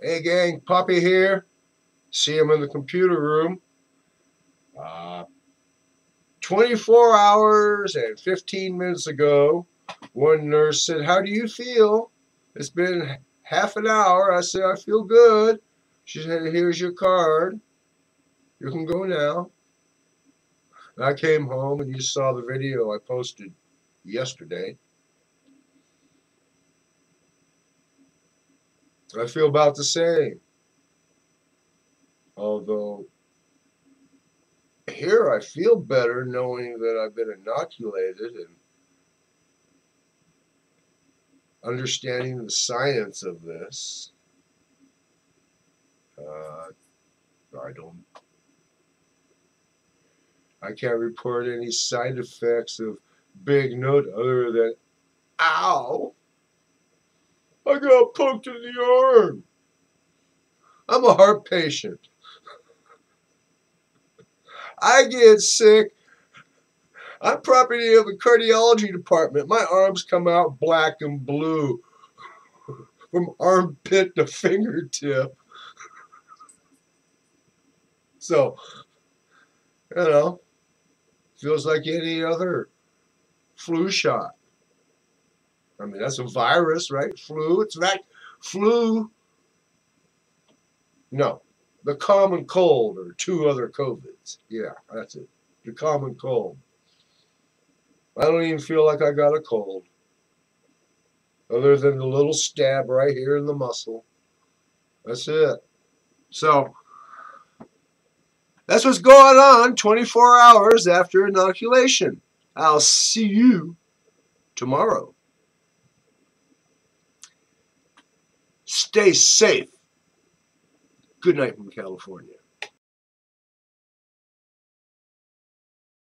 Hey gang, Poppy here. See him in the computer room. Uh, 24 hours and 15 minutes ago, one nurse said, "How do you feel?" It's been half an hour. I said, "I feel good." She said, "Here's your card. You can go now." And I came home and you saw the video I posted yesterday. I feel about the same. Although here I feel better knowing that I've been inoculated and understanding the science of this. Uh, I don't. I can't report any side effects of big note other than ow. I got poked in the arm. I'm a heart patient. I get sick. I'm property of the cardiology department. My arms come out black and blue from armpit to fingertip. So, you know, feels like any other flu shot. I mean, that's a virus, right? Flu. It's that flu. No, the common cold or two other COVIDs. Yeah, that's it. The common cold. I don't even feel like I got a cold, other than the little stab right here in the muscle. That's it. So that's what's going on 24 hours after inoculation. I'll see you tomorrow. Stay safe. Good night from California.